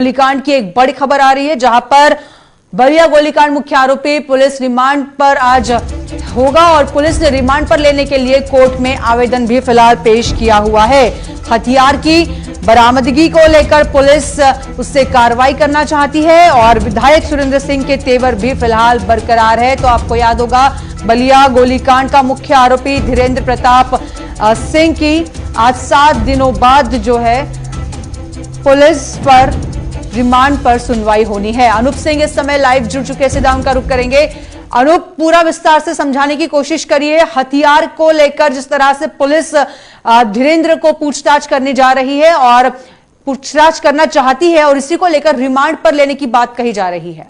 गोलीकांड की एक बड़ी खबर आ रही है, जहां पर बलिया गोलीकांड मुख्य आरोपी पुलिस रिमांड पर आज होगा और पुलिस ने रिमांड पर लेने के लिए कोर्ट में आवेदन भी फिलहाल पेश किया हुआ है। हथियार की बरामदगी को लेकर पुलिस उससे कार्रवाई करना चाहती है और विधायक सुरेंद्र सिंह के तेवर भी फिलहाल बरकरार है। तो आपको याद होगा, बलिया गोलीकांड का मुख्य आरोपी धीरेन्द्र प्रताप सिंह की आज 7 दिनों बाद जो है पुलिस पर रिमांड पर सुनवाई होनी है। अनूप सिंह इस समय लाइव जुड़ चुके हैं, सीधा उनका रुख करेंगे। अनूप, पूरा विस्तार से समझाने की कोशिश करिए। हथियार को लेकर जिस तरह से पुलिस धीरेन्द्र को पूछताछ करने जा रही है और पूछताछ करना चाहती है और इसी को लेकर रिमांड पर लेने की बात कही जा रही है।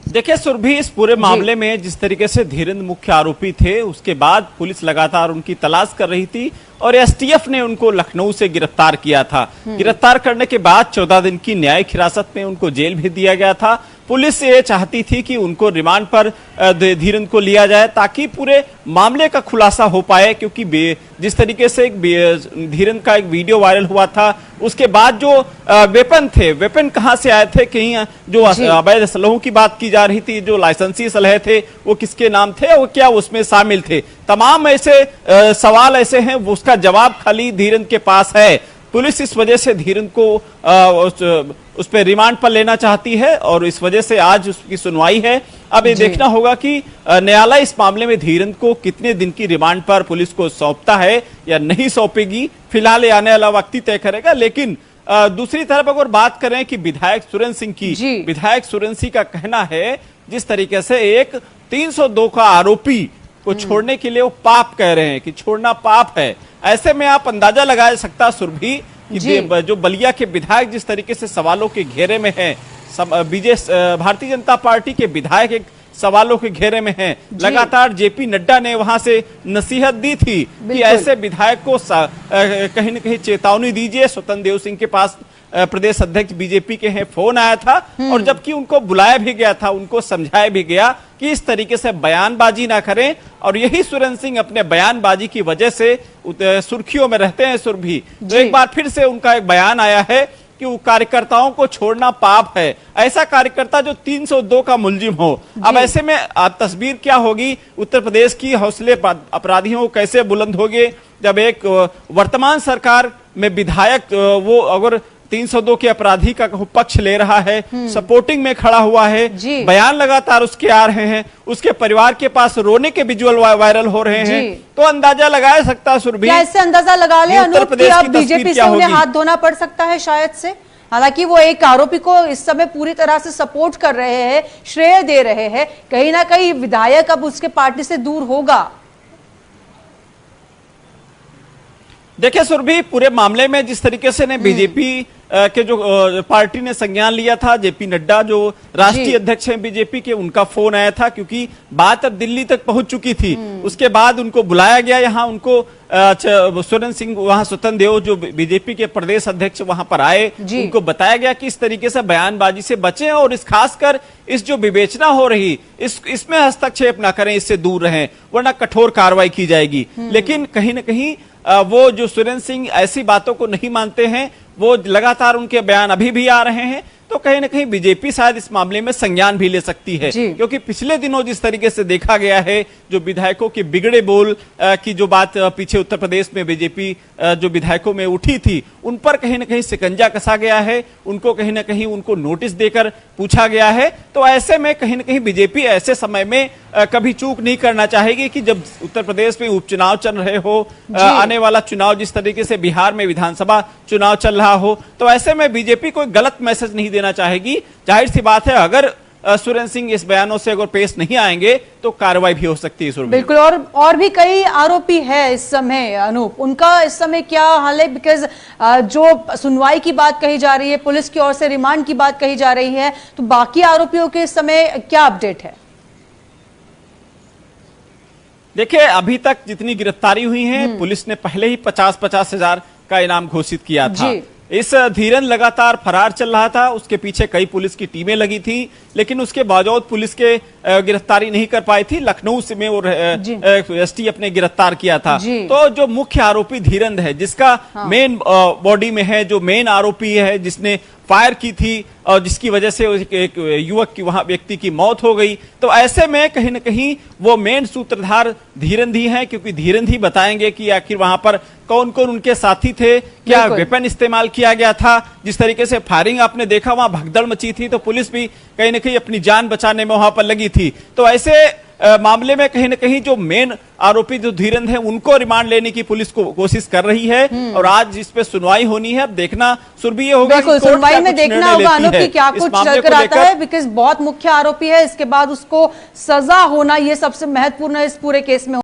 देखिए सुरभि, इस पूरे मामले में जिस तरीके से धीरेन्द्र मुख्य आरोपी थे, उसके बाद पुलिस लगातार उनकी तलाश कर रही थी और एसटीएफ ने उनको लखनऊ से गिरफ्तार किया था। गिरफ्तार करने के बाद 14 दिन की न्यायिक हिरासत में उनको जेल भेज दिया गया था। पुलिस ये चाहती थी कि उनको रिमांड पर धीरेन्द्र को लिया जाए ताकि पूरे मामले का खुलासा हो पाए, क्योंकि जिस तरीके से धीरेन्द्र का एक वीडियो वायरल हुआ था, उसके बाद जो वेपन कहां से आए थे, कहीं जो अवैध असलहों की बात की जा रही थी, जो लाइसेंसी असलहे थे वो किसके नाम थे और क्या उसमें शामिल थे, तमाम ऐसे सवाल ऐसे हैं, उसका जवाब खाली धीरेन्द्र के पास है। पुलिस इस वजह से धीरेन्द्र को उस पर रिमांड पर लेना चाहती है और इस वजह से आज उसकी सुनवाई है। अब ये देखना होगा कि न्यायालय इस मामले में धीरेन्द्र को कितने दिन की रिमांड पर पुलिस को सौंपता है या नहीं सौंपेगी, फिलहाल ये आने वाला वक्त ही तय करेगा। लेकिन दूसरी तरफ अगर बात करें कि विधायक सुरेंद्र सिंह की, विधायक सुरेंद्र सिंह का कहना है जिस तरीके से एक 302 का आरोपी को छोड़ने के लिए वो पाप कह रहे हैं कि छोड़ना पाप है, ऐसे में आप अंदाजा लगा सकता सुरभि कि जो बलिया के विधायक जिस तरीके से सवालों के घेरे में हैं, भारतीय जनता पार्टी के विधायक एक सवालों के घेरे में हैं। लगातार जेपी नड्डा ने वहां से नसीहत दी थी कि ऐसे विधायक को कहीं न कहीं चेतावनी दीजिए। स्वतंत्र देव सिंह के पास प्रदेश अध्यक्ष बीजेपी के हैं फोन आया था और जबकि उनको बुलाया भी गया था, उनको समझाया भी गया कि इस तरीके से बयानबाजी ना करें, और यही सुरेंद्र सिंह अपने बयानबाजी की वजह से सुर्खियों में रहते हैं सुरभि। तो एक बार फिर से उनका एक बयान आया है कि वो कार्यकर्ताओं को छोड़ना पाप है, ऐसा कार्यकर्ता जो 302 का मुलजिम हो। अब ऐसे में तस्वीर क्या होगी, उत्तर प्रदेश की हौसले अपराधियों को कैसे बुलंद होंगे जब एक वर्तमान सरकार में विधायक वो अगर 302 के अपराधी का पक्ष ले रहा है, सपोर्टिंग में खड़ा हुआ है, बयान लगातार उसके आ रहे हैं, उसके परिवार के पास रोने के विजुअल वायरल हो रहे हैं, तो अंदाजा लगाया सकता है सुरभि। ऐसे अंदाजा लगा ले अनूप कि अब बीजेपी से उन्हें हाथ धोना पड़ सकता है शायद से। हालांकि वो एक आरोपी को इस समय पूरी तरह से सपोर्ट कर रहे हैं, श्रेय दे रहे हैं, कहीं ना कहीं विधायक अब उसके पार्टी से दूर होगा। देखिए सुरभि, पूरे मामले में जिस तरीके से ने बीजेपी के जो पार्टी ने संज्ञान लिया था, जेपी नड्डा जो राष्ट्रीय अध्यक्ष हैं बीजेपी के, उनका फोन आया था क्योंकि बात अब दिल्ली तक पहुंच चुकी थी। उसके बाद उनको बुलाया गया यहाँ, उनको सुरेंद्र सिंह वहां स्वतंत्र देव जो बीजेपी के प्रदेश अध्यक्ष वहां पर आए, उनको बताया गया कि इस तरीके से बयानबाजी से बचें और इस खासकर इस जो विवेचना हो रही इसमें हस्तक्षेप ना करें, इससे दूर रहें, वरना कठोर कार्रवाई की जाएगी। लेकिन कहीं ना कहीं वो जो सुरेंद्र सिंह ऐसी बातों को नहीं मानते हैं, वो लगातार उनके बयान अभी भी आ रहे हैं, तो कहीं ना कहीं बीजेपी शायद इस मामले में संज्ञान भी ले सकती है, क्योंकि पिछले दिनों जिस तरीके से देखा गया है, जो विधायकों के बिगड़े बोल की जो बात पीछे उत्तर प्रदेश में बीजेपी जो विधायकों में उठी थी, उन पर कहीं ना कहीं शिकंजा कसा गया है, उनको कहीं ना कहीं उनको नोटिस देकर पूछा गया है। तो ऐसे में कहीं ना कहीं बीजेपी ऐसे समय में कभी चूक नहीं करना चाहेगी कि जब उत्तर प्रदेश में उपचुनाव चल रहे हो, आने वाला चुनाव जिस तरीके से बिहार में विधानसभा चुनाव चल रहा हो, तो ऐसे में बीजेपी कोई गलत मैसेज नहीं देना चाहेगी। जाहिर सी बात है, अगर सुरेंद्र सिंह इस बयानों से अगर पेश नहीं आएंगे तो कार्रवाई भी हो सकती है। बिल्कुल, और भी कई आरोपी है इस समय अनूप, उनका इस समय क्या हाल है? बिकॉज जो सुनवाई की बात कही जा रही है, पुलिस की ओर से रिमांड की बात कही जा रही है, तो बाकी आरोपियों के इस समय क्या अपडेट है? देखिए, अभी तक जितनी गिरफ्तारी हुई है, पुलिस ने पहले ही 50-50 हजार का इनाम घोषित किया था। इस धीरेन लगातार फरार चल रहा था, उसके पीछे कई पुलिस की टीमें लगी थी, लेकिन उसके बावजूद पुलिस के गिरफ्तारी नहीं कर पाई थी। लखनऊ से में वो एसटीएफ ने गिरफ्तार किया था। तो जो मुख्य आरोपी धीरेन है, जिसका मेन बॉडी में है, जो मेन आरोपी है, जिसने फायर की थी और जिसकी वजह से एक युवक की, वहां व्यक्ति की मौत हो गई, तो ऐसे में कहीं ना कहीं वो मेन सूत्रधार धीरेन ही है, क्योंकि धीरेन ही बताएंगे कि आखिर वहां पर कौन कौन उनके साथी थे, क्या वेपन इस्तेमाल किया गया था। जिस तरीके से फायरिंग आपने देखा, वहां भगदड़ मची थी, तो पुलिस भी कहीं ना कहीं अपनी जान बचाने में वहां पर लगी थी। तो ऐसे मामले में कहीं ना कहीं जो मेन आरोपी जो धीरेन है, उनको रिमांड लेने की पुलिस को कोशिश कर रही है और आज इस पे सुनवाई होनी है। अब देखना सुरभि ये होगा बिल्कुल, सुनवाई में देखना होगा अनु कि क्या कुछ चल कर आता है, बिकॉज बहुत मुख्य आरोपी है, इसके बाद उसको सजा होना ये सबसे महत्वपूर्ण है इस पूरे केस में।